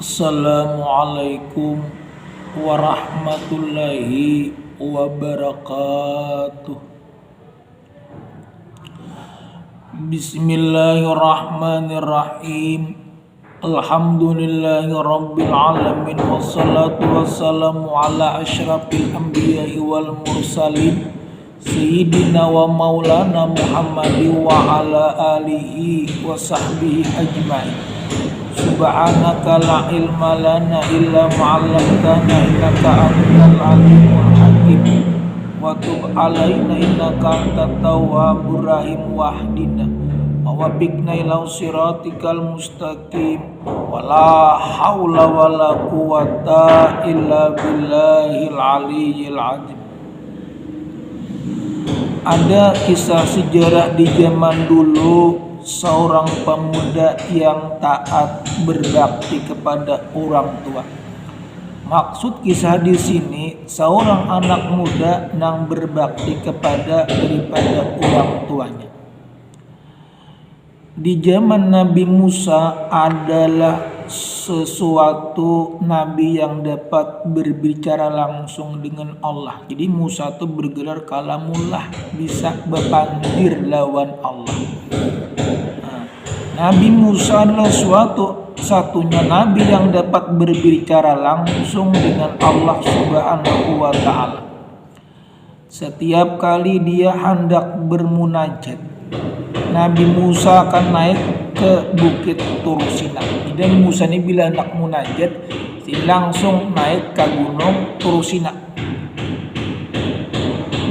Assalamualaikum warahmatullahi wabarakatuh. Bismillahirrahmanirrahim. Alhamdulillahi rabbil alamin. Wassalatu wassalamu ala asyrafil anbiya'i wal mursalin Sayyidina wa maulana Muhammadi wa ala alihi wa sahbihi ajma'in. Subhanaka la ilma lana illa ma'allamtana innaka antal alimul hakim. Wa tub alaina innaka antat tawwabur rahim. Wahdina wa wafiqna ila siratikal mustaqim. Wala haula wala quwata illa billahil aliyyil azim. Ada kisah sejarah di zaman dulu, seorang pemuda yang taat berbakti kepada orang tua. Maksud kisah di sini, seorang anak muda yang berbakti daripada orang tuanya. Di zaman Nabi Musa adalah sesuatu nabi yang dapat berbicara langsung dengan Allah. Jadi Musa itu bergelar kalamullah, bisa berpandir lawan Allah. Nabi Musa adalah satunya nabi yang dapat berbicara langsung dengan Allah Subhanahu wa ta'ala. Setiap kali dia hendak bermunajat, Nabi Musa akan naik ke bukit Turusina. Dan Musa ini bila hendak munajat, langsung naik ke gunung Turusina.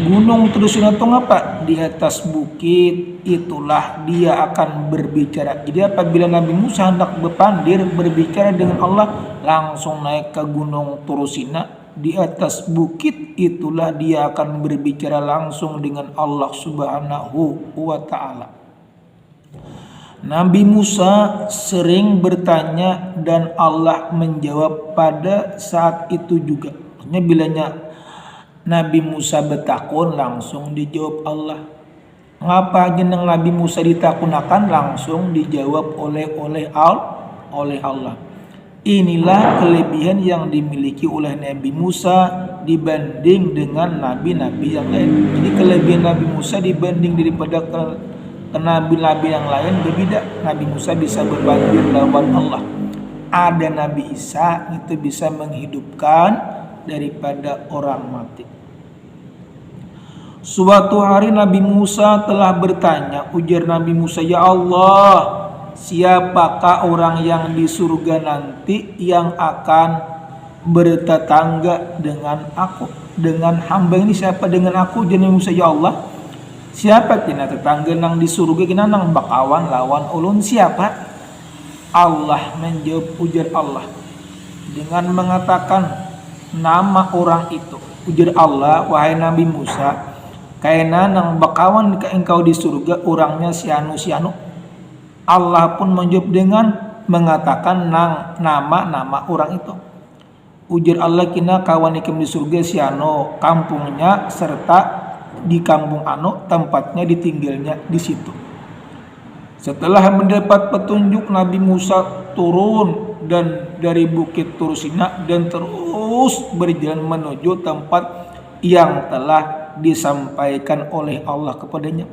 Gunung Turusina itu apa? Di atas bukit itulah dia akan berbicara. Jadi apabila Nabi Musa hendak berbicara dengan Allah, langsung naik ke gunung Turusina. Di atas bukit itulah dia akan berbicara langsung dengan Allah Subhanahu wa ta'ala. Nabi Musa sering bertanya dan Allah menjawab pada saat itu juga. Maksudnya bilanya Nabi Musa bertakun, langsung dijawab Allah. Ngapa jeneng Nabi Musa ditakunakan, langsung dijawab oleh Allah. Inilah kelebihan yang dimiliki oleh Nabi Musa dibanding dengan nabi-nabi yang lain. Jadi kelebihan Nabi Musa dibanding daripada nabi-nabi yang lain berbeda. Nabi Musa bisa berbandir lawan Allah. Ada Nabi Isa itu bisa menghidupkan daripada orang mati. Suatu hari Nabi Musa telah bertanya, ujar Nabi Musa, ya Allah, siapakah orang yang di surga nanti yang akan bertetangga dengan aku, dengan hamba ini? Siapa dengan aku? Jadi Musa, ya Allah, siapa kena tetangga nang di surga kena nang bakawan lawan ulun siapa? Allah menjawab, ujar Allah dengan mengatakan nama orang itu. Ujar Allah, wahai Nabi Musa, kaina nang bakawan engkau di surga orangnya si anu. Allah pun menjawab dengan mengatakan nama orang itu. Ujar Allah, kina kawan ikem di surga si anu, kampungnya serta di kampung anu tempatnya ditinggalnya di situ. Setelah mendapat petunjuk, Nabi Musa turun dan dari bukit Turusina dan terus berjalan menuju tempat yang telah disampaikan oleh Allah kepadanya.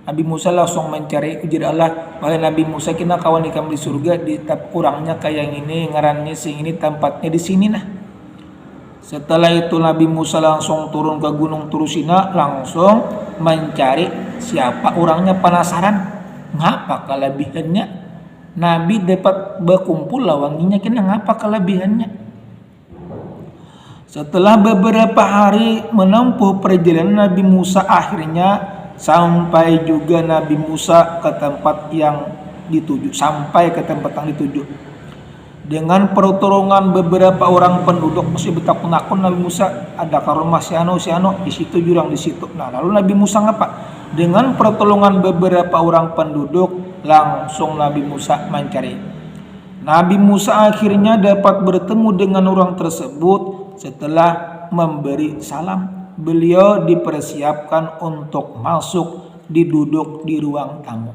Nabi Musa langsung mencari. Ujar Allah, wahai Nabi Musa, kina kawan ikam di surga di kurangnya kayak ini, ngarannya sing ini, tempatnya di sini nah. Setelah itu Nabi Musa langsung turun ke gunung Turusina, langsung mencari siapa orangnya. Penasaran ngapa kelebihannya Nabi dapat berkumpul lawanginya, kena ngapa kelebihannya. Setelah beberapa hari menempuh perjalanan, Nabi Musa akhirnya sampai juga Nabi Musa ke tempat yang dituju. Dengan pertolongan beberapa orang penduduk masih betakun-akun, Nabi Musa ada ke rumah si anu di situ jurang di situ. Nah, lalu Nabi Musa ngapa? Dengan pertolongan beberapa orang penduduk, langsung Nabi Musa mencari. Nabi Musa akhirnya dapat bertemu dengan orang tersebut. Setelah memberi salam, beliau dipersiapkan untuk masuk, diduduk di ruang tamu.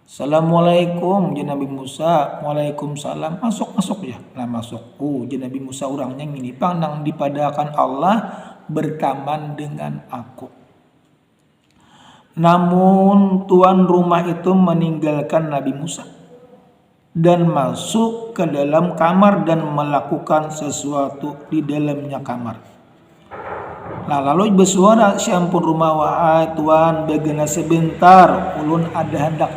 Assalamualaikum je Nabi Musa. Waalaikumsalam. Masuk ya. Lah masuk. Je Nabi Musa orangnya ngini pang nang dipadakan Allah berkaman dengan aku. Namun tuan rumah itu meninggalkan Nabi Musa dan masuk ke dalam kamar dan melakukan sesuatu di dalamnya kamar. Nah lalu bersuara si ampun rumah, wahai tuan bagana sebentar ulun ada hendak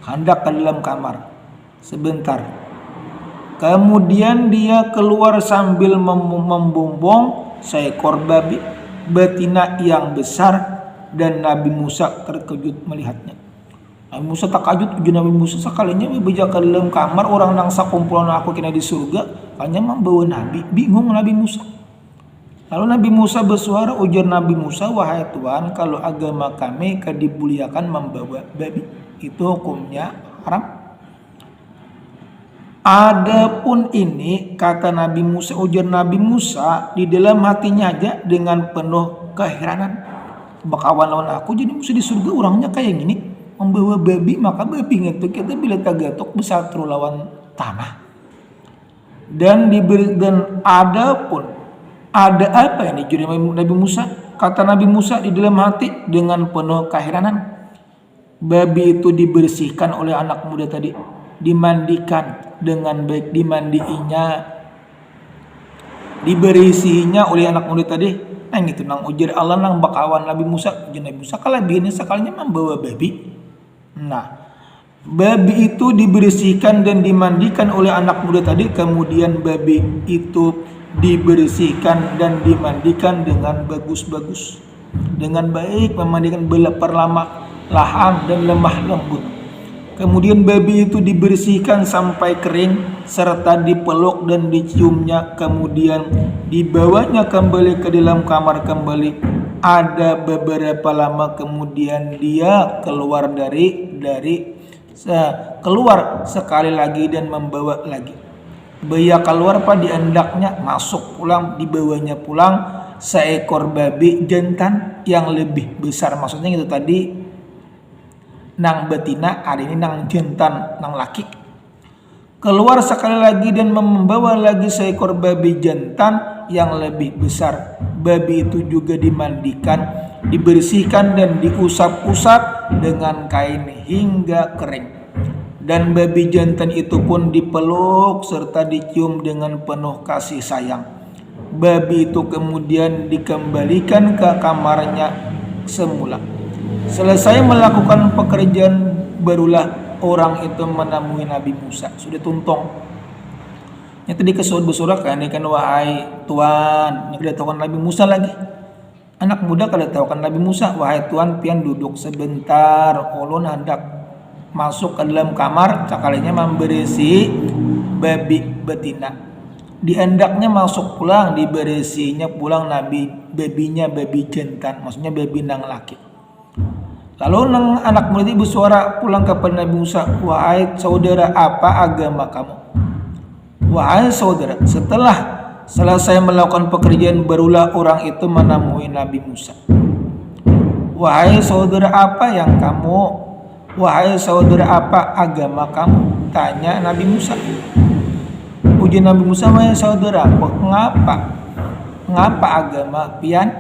ke dalam kamar sebentar. Kemudian dia keluar sambil membumbung seekor babi betina yang besar dan Nabi Musa terkejut melihatnya. Nabi Musa takajut uji Nabi Musa sekalinya beja ke dalam kamar orang nang sakumpulan aku kena di surga hanya membawa Nabi. Bingung Nabi Musa. Lalu Nabi Musa bersuara, ujar Nabi Musa, wahai Tuhan, kalau agama kami dimuliakan membawa babi, itu hukumnya haram. Adapun ini, kata Nabi Musa, ujar Nabi Musa, di dalam hatinya aja dengan penuh keheranan. Bakawan lawan aku, jadi Musa di surga orangnya kayak gini, membawa babi, maka babi itu kita bila tagatok besar lawan tanah. Dan adapun ada apa yang dicuri Nabi Musa? Kata Nabi Musa di dalam hati dengan penuh keheranan. Babi itu dibersihkan oleh anak muda tadi, dimandikan dengan baik, diberisinya oleh anak muda tadi. Nah gitu nang ujar Allah nang bakawan Nabi Musa, kalau begini sekalinya membawa babi. Nah, babi itu dibersihkan dan dimandikan oleh anak muda tadi, kemudian babi itu dibersihkan dan dimandikan dengan bagus-bagus, dengan baik, memandikan perlama lahan dan lemah lembut. Kemudian babi itu dibersihkan sampai kering serta dipeluk dan diciumnya, kemudian dibawanya kembali ke dalam kamar kembali. Ada beberapa lama kemudian dia keluar keluar sekali lagi dan membawa lagi. Baya keluar di endaknya masuk pulang, dibawanya pulang seekor babi jantan yang lebih besar. Maksudnya itu tadi nang betina, ada ini nang jantan, nang laki. Keluar sekali lagi dan membawa lagi seekor babi jantan yang lebih besar. Babi itu juga dimandikan, dibersihkan dan diusap-usap dengan kain hingga kering. Dan babi jantan itu pun dipeluk serta dicium dengan penuh kasih sayang. Babi itu kemudian dikembalikan ke kamarnya semula. Selesai melakukan pekerjaan, barulah orang itu menemui Nabi Musa. Sudah tuntung. Yang tadi bersurat kan, wahai Tuhan, yang kedatangan Nabi Musa lagi. Anak muda kedatangan Nabi Musa, wahai Tuhan, pian duduk sebentar, ulun hendak masuk ke dalam kamar, sekalinya memberisi babi betina. Dihendaknya masuk pulang, diberisinya pulang babinya babi jantan, maksudnya babi nang laki. Lalu nang anak muda itu bersuara pulang kepada Nabi Musa, wahai saudara, apa agama kamu? Wahai saudara, setelah selesai melakukan pekerjaan, barulah orang itu menemui Nabi Musa. Wahai saudara, apa yang kamu? Wahai saudara, apa agama kamu? Tanya Nabi Musa. Uji Nabi Musa, wahai saudara, ngapa agama pian?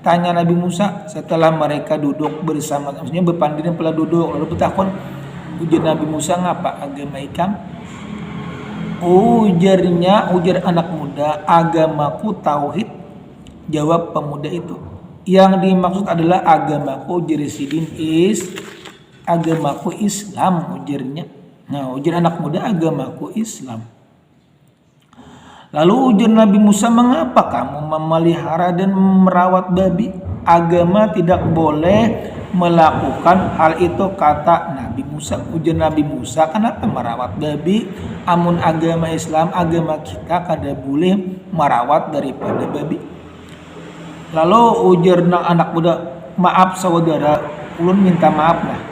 Tanya Nabi Musa setelah mereka duduk bersama, maksudnya berpandang pula duduk, lalu bertakun. Uji Nabi Musa, ngapa agama ikam? Ujar anak muda, agamaku tauhid. Jawab pemuda itu. Yang dimaksud adalah agamaku jirisidin agamaku Islam, ujarnya. Nah, ujar anak muda, agamaku Islam. Lalu ujar Nabi Musa, mengapa kamu memelihara dan merawat babi? Agama tidak boleh melakukan hal itu, kata Nabi Musa. Ujar Nabi Musa, kenapa merawat babi? Amun agama Islam, agama kita kada boleh merawat daripada babi. Lalu ujar anak muda, maaf saudara, ulun minta maaf lah.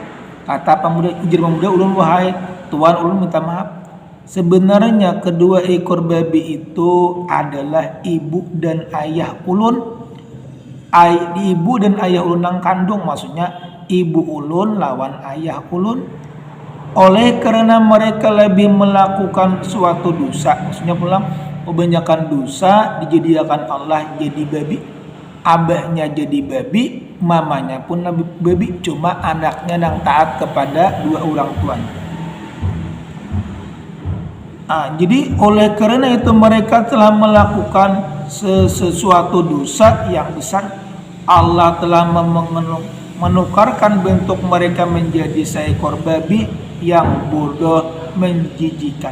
Kata pemuda, ujar pemuda, ulun wahai Tuhan, ulun minta maaf. Sebenarnya kedua ekor babi itu adalah ibu dan ayah ulun. Ibu dan ayah ulun nang kandung, maksudnya ibu ulun lawan ayah ulun. Oleh karena mereka lebih melakukan suatu dosa, maksudnya pulang kebanyakan dosa dijadikan Allah jadi babi, abahnya jadi babi, mamanya pun babi, cuma anaknya yang taat kepada dua orang tuanya. Jadi oleh karena itu mereka telah melakukan sesuatu dosa yang besar. Allah telah menukarkan bentuk mereka menjadi seekor babi yang bodoh menjijikan.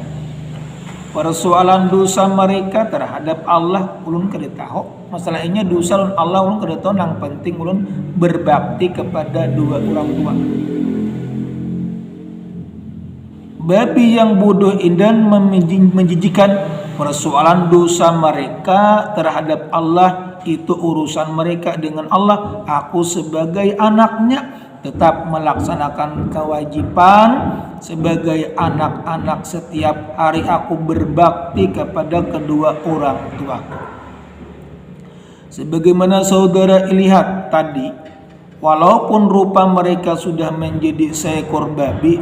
Persoalan dosa mereka terhadap Allah ulun kada tahu. Masalahnya dosa Allah ulun kada tahu, yang penting ulun berbakti kepada dua orang tua. Babi yang bodoh dan menjijikan. Persoalan dosa mereka terhadap Allah itu urusan mereka dengan Allah. Aku sebagai anaknya tetap melaksanakan kewajiban sebagai anak-anak. Setiap hari aku berbakti kepada kedua orang tua. Sebagaimana saudara lihat tadi, walaupun rupa mereka sudah menjadi seekor babi,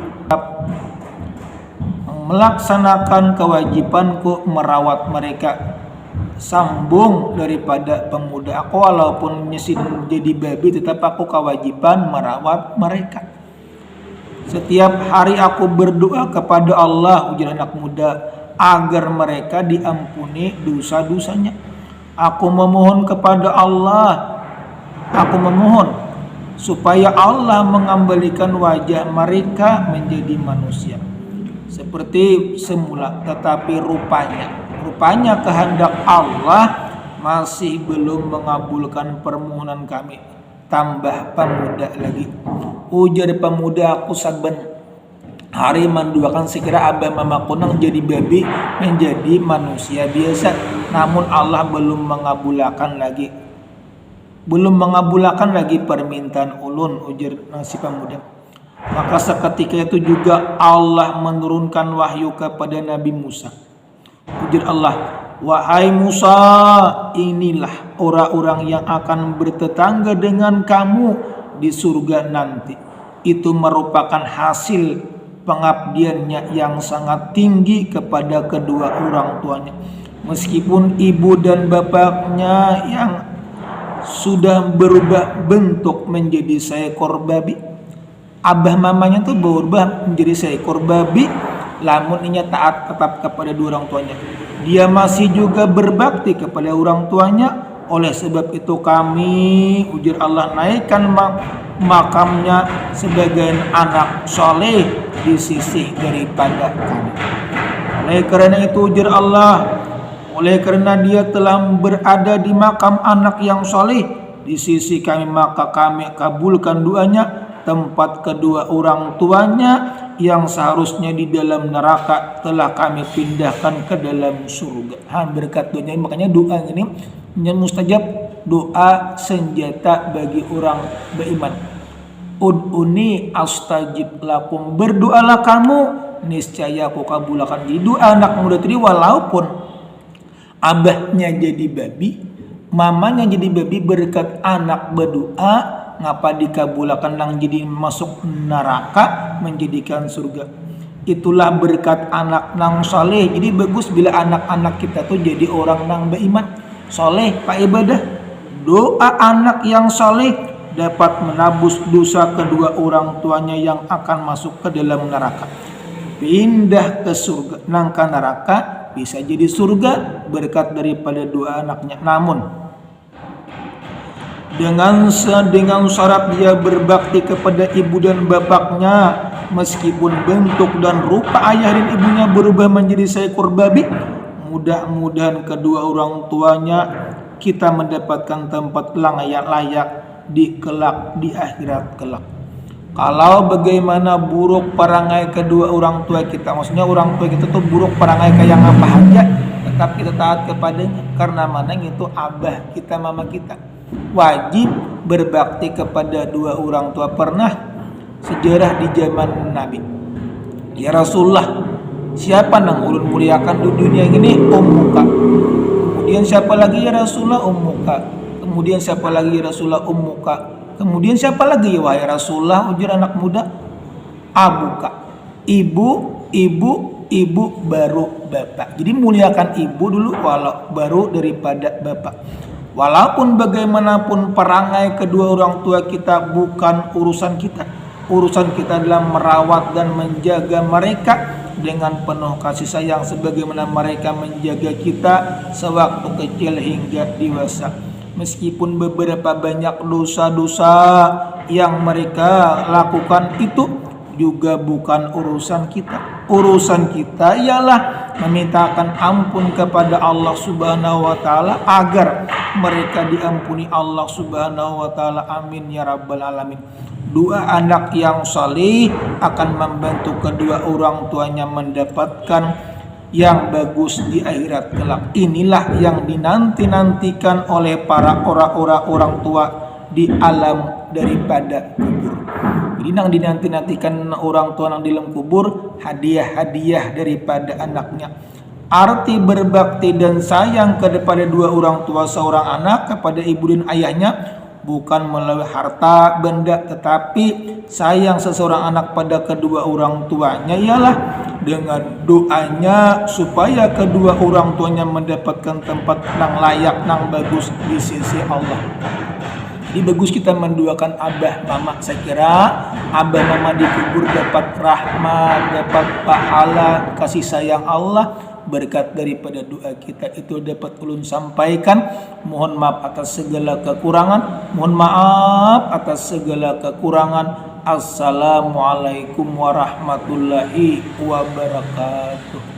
melaksanakan kewajibanku merawat mereka. Sambung daripada pemuda aku, walaupun nyesin jadi babi tetap aku kewajiban merawat mereka. Setiap hari aku berdoa kepada Allah, ujar anak muda, agar mereka diampuni dosa-dosanya. Aku memohon kepada Allah, aku memohon supaya Allah mengembalikan wajah mereka menjadi manusia seperti semula. Tetapi rupanya kehendak Allah masih belum mengabulkan permohonan kami. Tambah pemuda lagi, ujar pemuda, aku saben hari menduakan sekira abah mama kunang jadi babi menjadi manusia biasa. Namun Allah belum mengabulkan lagi permintaan ulun, ujar si pemuda. Maka seketika itu juga Allah menurunkan wahyu kepada Nabi Musa. Ujar Allah, wahai Musa, inilah orang-orang yang akan bertetangga dengan kamu di surga nanti. Itu merupakan hasil pengabdiannya yang sangat tinggi kepada kedua orang tuanya. Meskipun ibu dan bapaknya yang sudah berubah bentuk menjadi seekor babi, abah mamanya tuh berubah menjadi seekor babi, lamun inya taat tetap kepada dua orang tuanya. Dia masih juga berbakti kepada orang tuanya. Oleh sebab itu kami, ujar Allah, naikkan makamnya sebagai anak soleh di sisi daripada kami. Oleh karena itu, ujar Allah, oleh karena dia telah berada di makam anak yang soleh di sisi kami, maka kami kabulkan doanya. Tempat kedua orang tuanya yang seharusnya di dalam neraka telah kami pindahkan ke dalam surga. Berkat doanya, makanya doa ini mustajab, doa senjata bagi orang beriman. Ud'uni astajib lakum, berdoalah kamu niscaya aku kabulkan. Jadi doa anak muda tadi, walaupun abahnya jadi babi, mamanya jadi babi, berkat anak berdoa ngapa dikabulkan nang jadi masuk neraka menjadikan surga. Itulah berkat anak nang soleh. Jadi bagus bila anak-anak kita tuh jadi orang nang beriman, soleh, pak ibadah. Doa anak yang soleh dapat menebus dosa kedua orang tuanya yang akan masuk ke dalam neraka. Pindah ke surga, nang ke neraka bisa jadi surga berkat daripada doa anaknya. Namun dengan syarat dia berbakti kepada ibu dan bapaknya, meskipun bentuk dan rupa ayah dan ibunya berubah menjadi seekor babi. Mudah-mudahan kedua orang tuanya kita mendapatkan tempat layak di kelak, di akhirat kelak. Kalau bagaimana buruk perangai kedua orang tua kita, maksudnya orang tua kita tuh buruk perangai kayak apa aja, tetap kita taat kepadanya. Karena mana itu abah kita, mama kita. Wajib berbakti kepada dua orang tua. Pernah sejarah di zaman Nabi, ya Rasulullah, siapa nang ulun muliakan di dunia ini? Ummuka. Kemudian siapa lagi ya Rasulullah? Ummuka. Kemudian siapa lagi ya Rasulullah? Ummuka. Kemudian siapa lagi ya wahai Rasulullah, ujar anak muda? Abuka, ibu, ibu baru bapak. Jadi muliakan ibu dulu walau baru daripada bapak. Walaupun bagaimanapun perangai kedua orang tua kita bukan urusan kita. Urusan kita adalah merawat dan menjaga mereka dengan penuh kasih sayang sebagaimana mereka menjaga kita sewaktu kecil hingga dewasa. Meskipun beberapa banyak dosa-dosa yang mereka lakukan itu juga bukan urusan kita. Urusan kita ialah memintakan ampun kepada Allah Subhanahu wa taala agar mereka diampuni Allah Subhanahu wa taala. Amin ya rabbal alamin. Doa anak yang saleh akan membantu kedua orang tuanya mendapatkan yang bagus di akhirat kelak. Inilah yang dinanti-nantikan oleh para orang tua di alam daripada kubur. Jadi nang dinanti-nantikan orang tua nang di dalam kubur, hadiah-hadiah daripada anaknya. Arti berbakti dan sayang kepada dua orang tua seorang anak kepada ibu dan ayahnya bukan melalui harta benda, tetapi sayang seseorang anak pada kedua orang tuanya ialah dengan doanya supaya kedua orang tuanya mendapatkan tempat yang layak, yang bagus di sisi Allah. Jadi bagus kita mendoakan abah mama. Saya kira abah mama dikubur dapat rahmat, dapat pahala kasih sayang Allah. Berkat daripada doa kita itu dapat ulun sampaikan. Mohon maaf atas segala kekurangan. Mohon maaf atas segala kekurangan. Assalamualaikum warahmatullahi wabarakatuh.